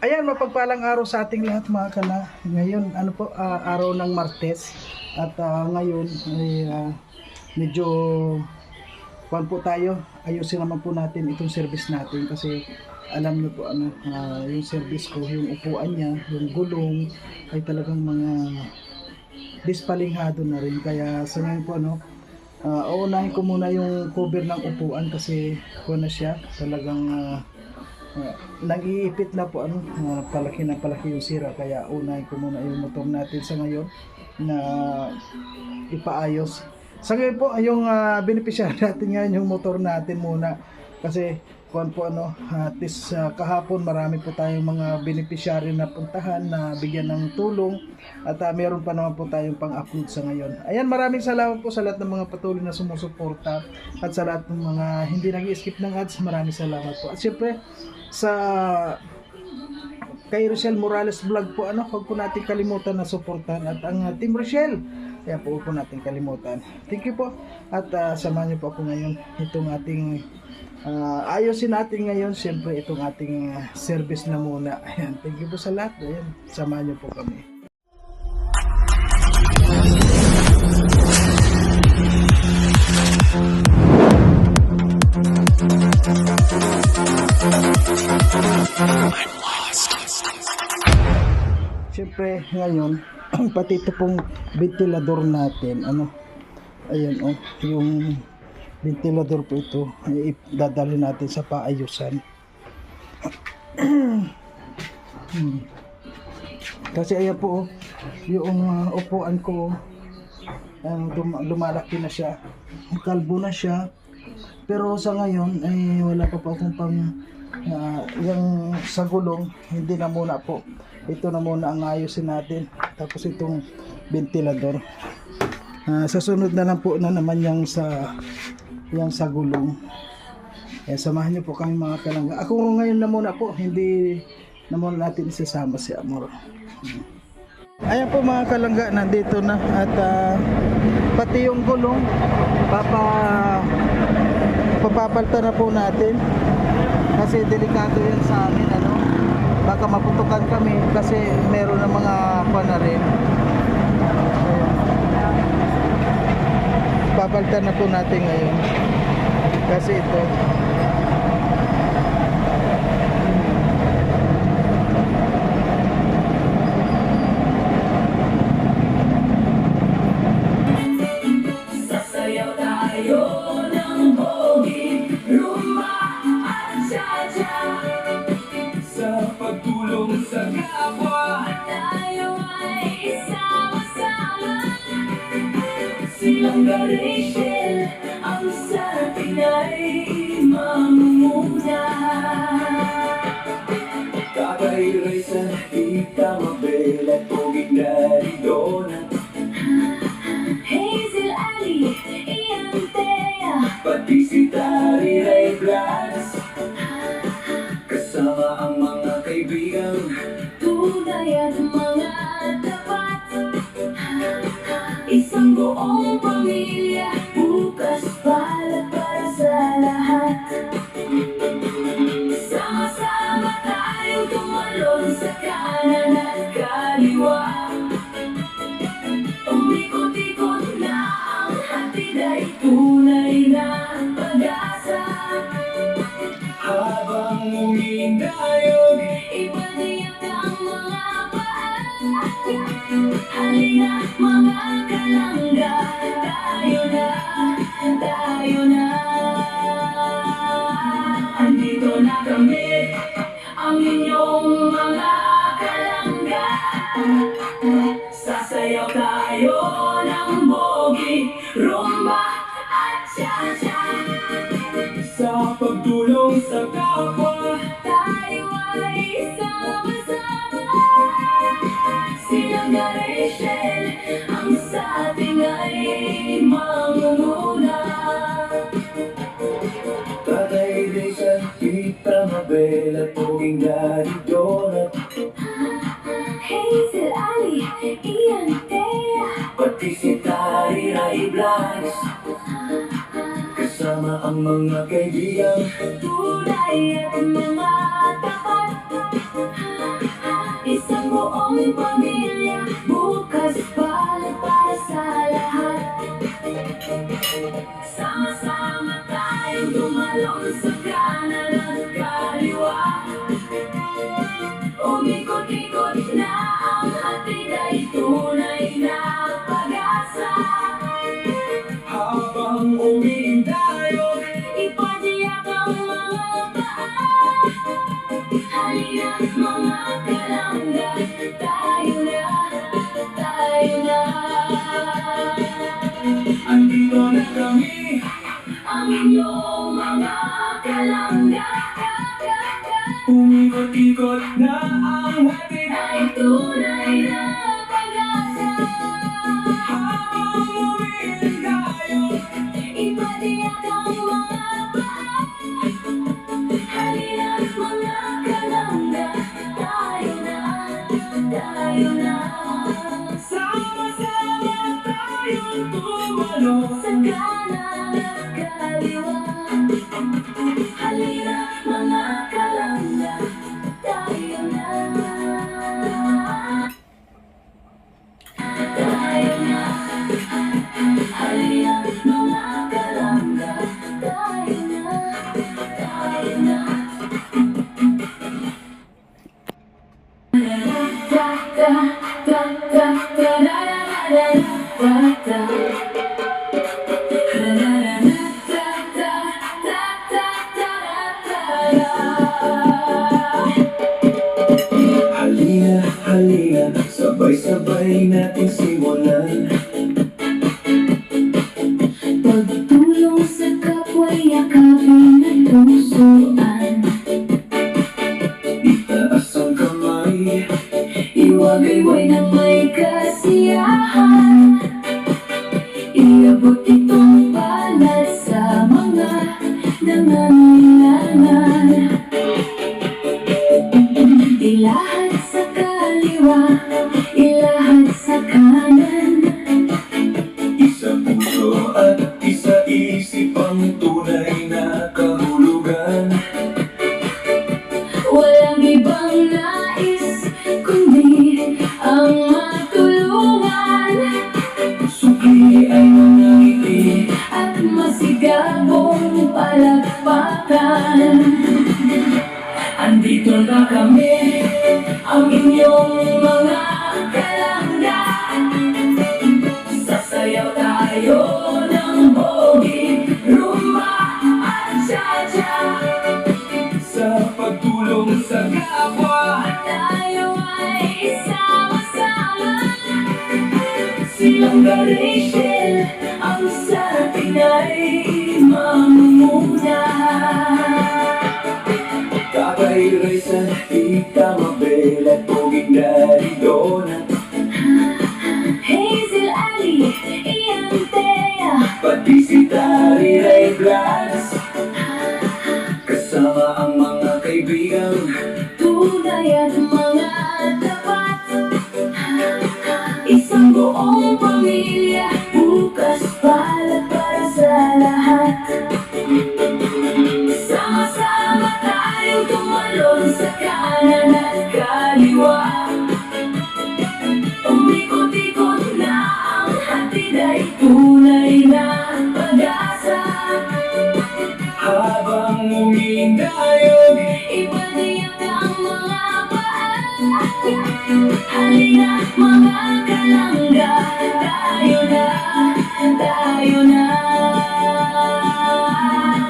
Ayan, mapagpalang araw sa ating lahat mga kala. Ngayon, araw ng Martes. At ngayon ay medyo po tayo. Ayusin naman po natin itong service natin kasi alam niyo po yung service ko, yung upuan niya, yung gulong ay talagang mga dispalinghado na rin. Kaya sa ngayon po uunahin ko muna yung cover ng upuan kasi na siya talagang nag-iipit na po palaki na palaki yung sira, kaya unahin ko muna yung motor natin sa ngayon na ipaayos. Sa ngayon po yung beneficiary natin ngayon yung motor natin muna kasi at least kahapon marami po tayong mga beneficiary na puntahan na bigyan ng tulong at meron pa naman po tayong pang-upload sa ngayon. Ayan, maraming salamat po sa lahat ng mga patuloy na sumusuporta at sa lahat ng mga hindi nag-skip ng ads. Maraming salamat po. At syempre sa kay Rochelle Morales Vlog po, huwag po natin kalimutan na suportahan at ang Team Rochelle, kaya po natin kalimutan. Thank you po at samahan niyo po ako ngayon itong ating ayusin natin ngayon, siyempre itong ating service na muna. Ayan, thank you po sa lahat. Ayan, samahan niyo po kami. Siyempre ngayon pati ito pong ventilador natin, ayan yung ventilador po ito ay dadalhin natin sa paayusan. Kasi ayan po yung upuan ko lumalaki na siya, kalbo na siya, pero sa ngayon ay wala pa po akong pang yung sa gulong, hindi na muna po. Ito na muna ang ayusin natin, tapos itong ventilador sa sunod na lang po na naman yung sa gulong. Samahan niyo po kami mga kalangga. Ako ngayon na muna po, hindi na muna natin isasama si Amor. Ayan po mga kalangga, nandito na at pati yung gulong papapalta na po natin kasi delikado yan sa amin, baka maputukan kami kasi meron na mga na rin. Papalta na po natin ngayon kasi ito Rachel, ang sa atin ay mamumuna. Tatay Raysan, Tita Mabel at Poging Daddy Donut, Hazel, Ali, Ian, Thea, pati si Tari Ray Blas, kasama ang mga kaibigan tunay at mga tapat, isang buong pamilya, bukas para sa lahat. Sama-sama tayong tumalon sa kanan at kaliwa. Umikot-ikot na ang hatid ay tunay na pag-asa. Habang umindayog, iba niyan ang mga paan. Halina mga kalangga, tayo na. Andito na kami, ang inyong mga kalangga. Sasayaw tayo ng bogi, rumba at cha-cha. Sa pagtulong sa kapwa, tayo ay sama-sama. Silang Rachel, ang sa ating ay mamumuna. Tatay Rachel, Tita Mabel at Poging Daddy Donut, Hazel, Ali, Ian, Thea, pati si Tari Ray Blas, kasama ang mga kaibigan tunay at mga tapat. buong pamilya, bukas para sa lahat. Sama-sama tayong tumalon sa kanan at kaliwa. Umikot-ikot na ang hatid ay tunay na pag-asa. Habang umiindayo, Ipadiyak ang mga paa. Halina mga kalangga, tayo na, tayo na. andito na kami. Ang inyong mga kalangga, Umikot-ikot na ang hatid ay tunay na pag-asa. habang umiindayo. Ipadiyak ang mga paa. Halina mga kalangga, tayo na, tayo na. Sama-sama tayong tumalo. Sa kanan at kaliwa. Halina mga kalangga, tayo na. Tayo na. Halina mga kalangga, tayo na. Tayo na. Da da da da da da da da da da. Halina, halina, sabay-sabay natin simulan. Pagtulong sa kapwa, yakapin at pusuan. Itaas ang kamay, Iwagayway ng may kasiyahan. Iabot itong palad sa mga nangangailangan. Ilahad sa kaliwa, ilahad sa kanan. isa puso at isa isip ang tunay na kahulugan. Walang ibang nais kundi ang matulungan. Sukli ay mga ngiti, At masigabong palakpakan. Andito na kami, ang inyong mga kalangga. Sasayaw tayo ng bogi, rumba at cha-cha. sa pagtulong sa kapwa. Tayo ay sama-sama. Silang Rachel, ang sa atin ay mamumuna. Tatay Raysan, Tita Mabel at Poging Daddy Donut. Hazel Ali, Ian Thea, Pati si Tari Ray Blas, kasama ang mga kaibigan. tunay at mga tapat. Isang buong pamilya, bukas para sa lahat. Sama-sama tayong tumalon sa kanan at kaliwa. Umikot-ikot na ang hatid ay tunay na pag-asa. Habang umiindayo, Ipadiyak ang mga paa. Halina mga kalangga, tayo na, tayo na.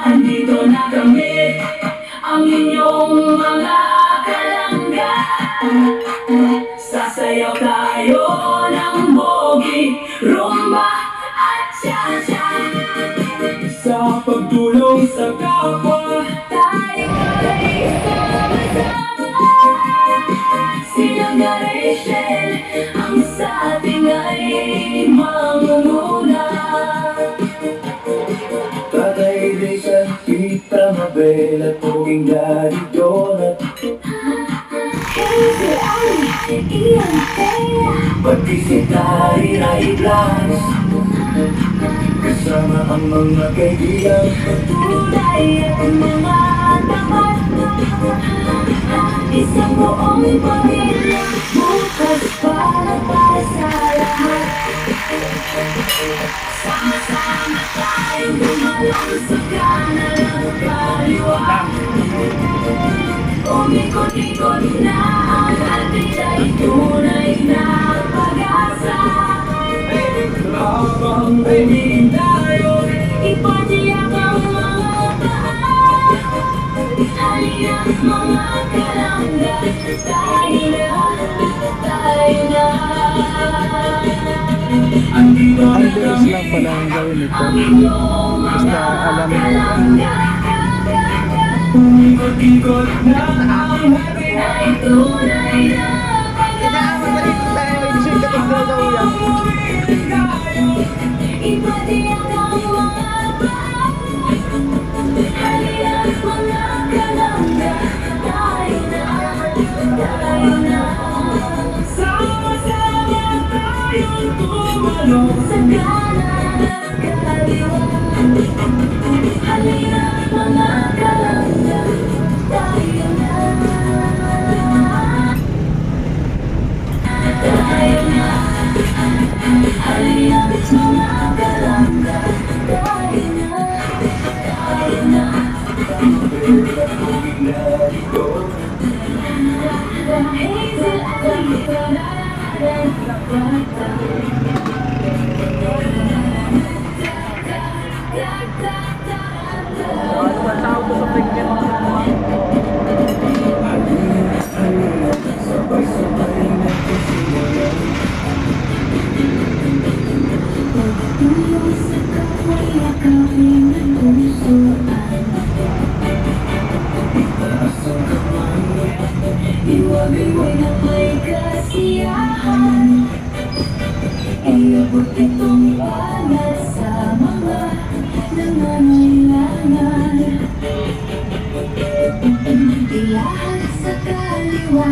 Andito na kami, ang inyong mga kalangga. Sasayaw tayo ng bogi, rumba at cha-cha. sa pagtulong sa kapwa. Tayo ay sama-sama. Silang Rachel, ang sa ating ay mamumuna. Tatay Raysan, Tita Mabel at Poging Daddy Donut. Hazel Ali, Ian Thea, Pati si Tari Ray Blas, kasama ang mga kaibigan. tunay at mga tapat. Isang buong pamilya, bukas Sama-sama tayong gumalaw sa kanan at kaliwa. Umikot-ikot na ang ating ay tunay na pag-asa. Habang umihintayo, Ipatiyak ang mga paa. Halina mga kalangga, tayo na. Andito Ang na bilis lang pala ang gawin ito. ang inyong Basta alam mo. umikot-ikot na ang ating ay tunay na ipatiyak ang mga paa. Halina mga kalangga, tayo na. sama-sama tayong tumulong. Sa kanan at kaliwa, halina mga kalangga, tayo na. Halina mga kalangga, tayo na. Hazel Alley, Sabay-sabay nagsisimula. Tulong sa kapwa, yakapin ang pusoan. Asa ka man, Iwag-iwag na may kasiyahan. Iabot itong banal sa mga nangangailangan. Ilahan sa kaliwa,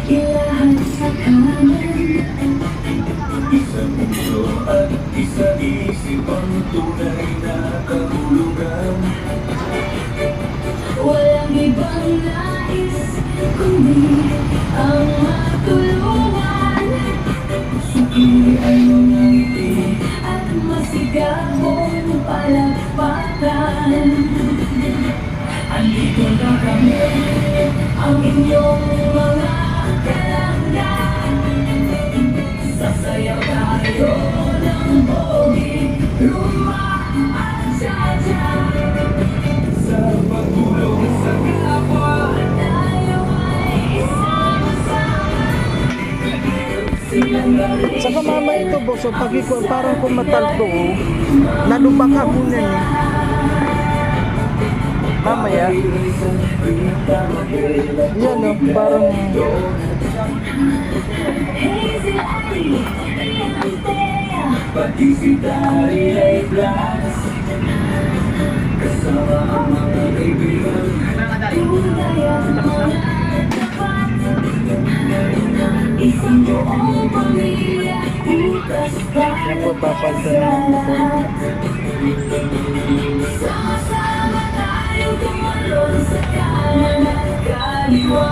ilahan sa kanan. isa puso at isa isip ang tunay na kahulugan. Walang ibang nais kundi ang matulungan. Suki ay ngiti, At masigaw mong palakpakan. andito na kami. Ang inyong mga kalangga, sasayaw tayo ng bogi, rumba at cha-cha. Sa pagtulong sa kapwa, Tayo ay isama-sama. Silang galing Saka mama ito boso, pag ikaw parang kumatalto, nalubak ako nun eh. Mamaya, yan o, parang Hazel Alley, Iantea. pati si Dari ay blast. Kasama ang mga kaibigan. Tunay ang mga tapat. Isang buong pamilya, bukas pa yan po papalta na ako po. Sama-sama tayo tumalon sa kanan at kaliwa.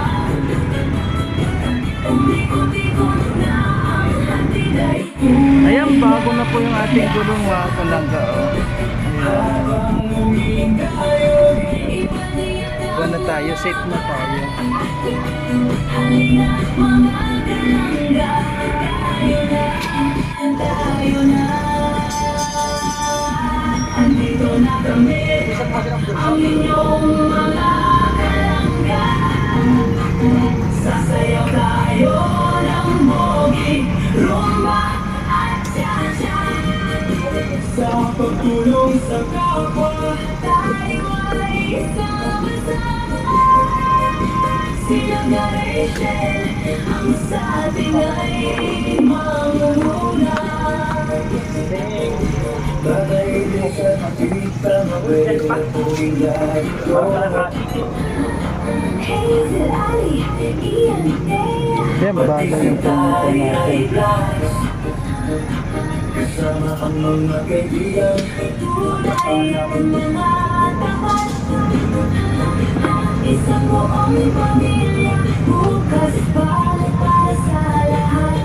Umikot-ikot na ang ating ay Ayan, bago na po yung ating gulong mga kalangga. Oh. Habang umihintayo, Buwan na tayo, safe na tayo. halina mga kalangga, tayo na. Andito na kami, ang inyong mga kalangga. Sasayaw tayo ng bogi, rumba at cha-cha. sa pagtulong sa kapwa, Tayo ay sama-sama. Silang Rachel, ang sa ating ay mangunguna. bagay din sa nakita, mabela tuwing narito. Hazel Alley, Iantea. Ayan, bago yung pumunta natin. Kasama ang mga kaibigan. Tunay ang mga tapat. Isang buong pamilya, bukas para sa lahat.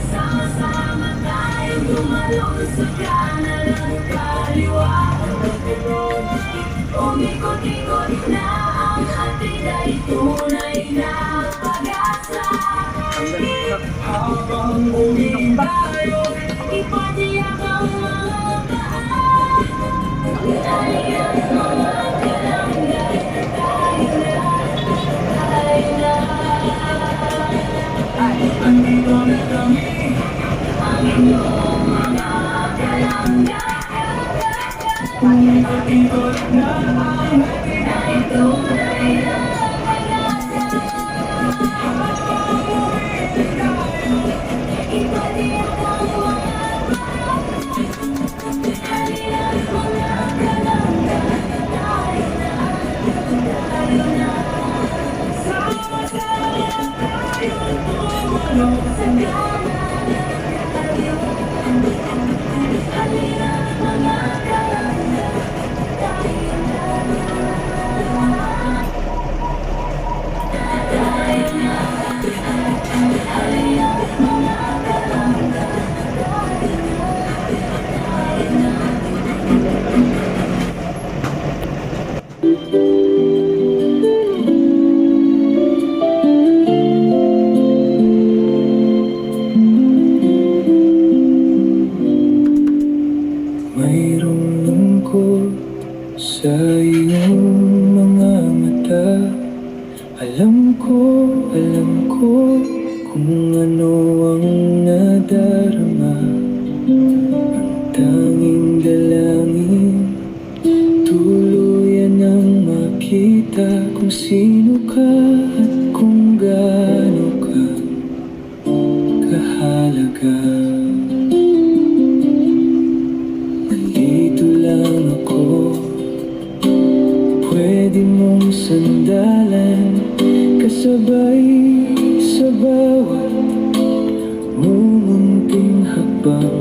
Sama-sama tayo ay tunay na pag-asa. Habang umiilayo, Ipatiyak ang mga paa. Alian mga kalanggan, tayo na, tayo na. andito na kami. Ang iyong mga kalanggan, Andito na ang ay tunay na pag-asa. Ipatiyak ang mga paa. Alian mga kalanggan, tayo na, tayo na. Mayroong lungkot sa iyong mga mata. Alam ko kung ano ang nadarama. Ang tanging dalangin, tuluyan ang makita kung sino ka at kung gaano ka kahalaga. Nandito lang ako, pwede mong sandalan, kasabay sa bawat mumunting hakbang.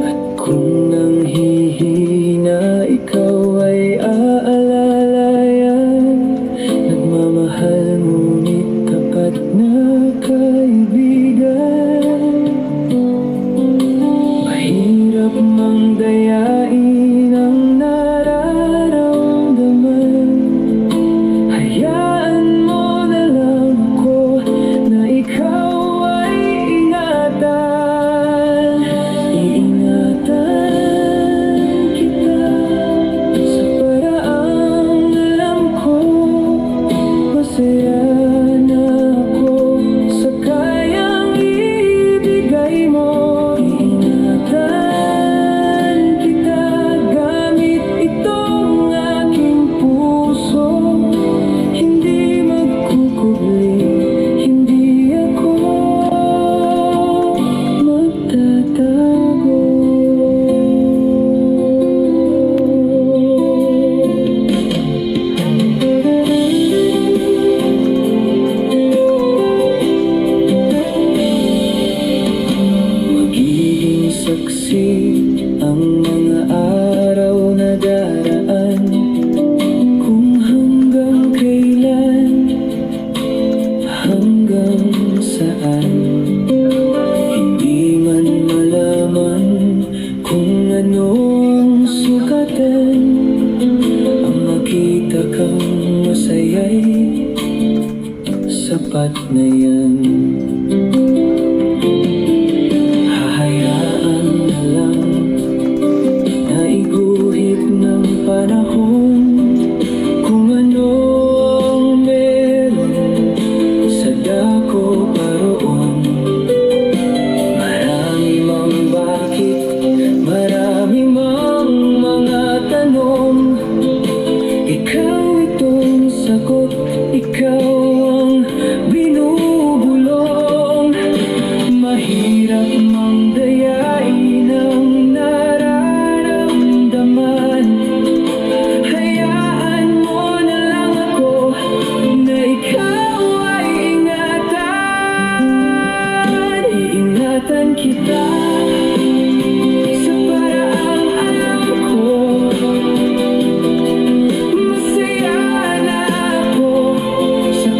At kung nanghihina, ikaw ay aalalayan. Nagmamahal ngunit tapat na kaibigan. Mahirap mang dayain ang nararamdaman. Hayaan mo na lang ako na ikaw ay ingatan. Iingatan kita sa paraang alam ko. Masaya na ako sa kayang ibigay mo. Iingatan kita gamit itong aking puso. Hindi magkukubli, hindi ako magtatago. Magiging saksi ang mga araw na daraan, kung hanggang kailan, hanggang saan. Hindi man malaman kung ano ang sukatan. Ang makita kang masaya'y sapat na yan. Hahayaan na lang na iguhit ng panahon kung ano ang meron sa dako paroon. Marami mang bakit, marami mang mga tanong. Ikaw itong sagot, ikaw ang binubulong. Mahirap mang dayain ang nararamdaman. Hayaan mo na lang ako na ikaw ay ingatan. Iingatan kita sa paraang alam ko. Masaya na ako sa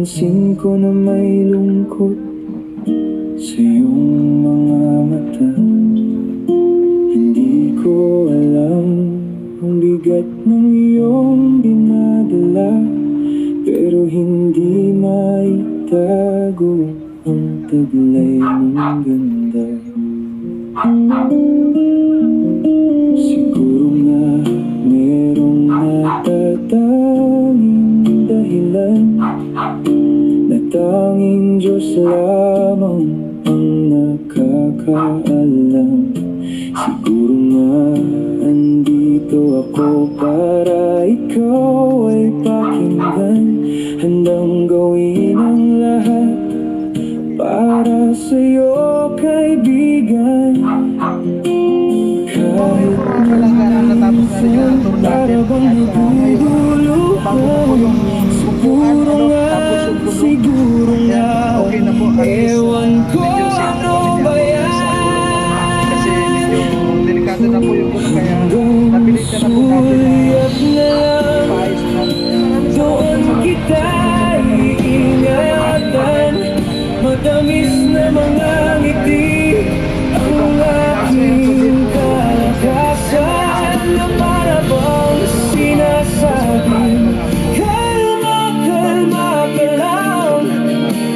Napansin ko na may lungkot sa iyong mga mata. Hindi ko alam ang bigat ng iyong dinadala, pero hindi maitago ang taglay ng ganda. Siguro nga merong natatanging dahilan, na tanging Diyos lamang ang nakakaalam. Siguro nga andito ako para ikaw ay pakinggan, handang gawin ang lahat para sa'yo, kaibigan. Kahit para bang naguguluhan, siguro nga, siguro nga, ewan ko ano ba yan. Kasi medyo delikado na po yung gulong, kaya napilitan na po natin na paayos na. Doon kita iingatan, matamis na mga ngiti ang aking kalakasan, na para bang sinasabing kalma, kalma ka lang.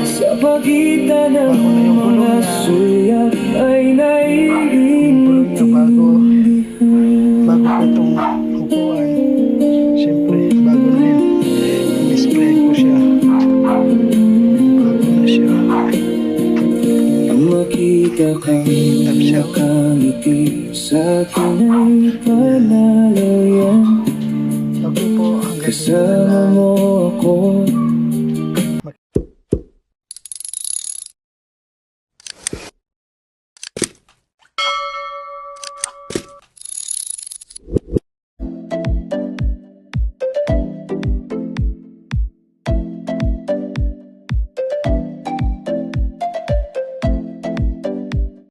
Sa pagitan ng mga sulyap ay naiintindihan. Bago po itong upuan, siyempre bago na yun, in-spray ko siya. Bago na siya. Ang makita kang nakangiti sa akin ay panalo yan. Bago po hanggang Kasama mo ako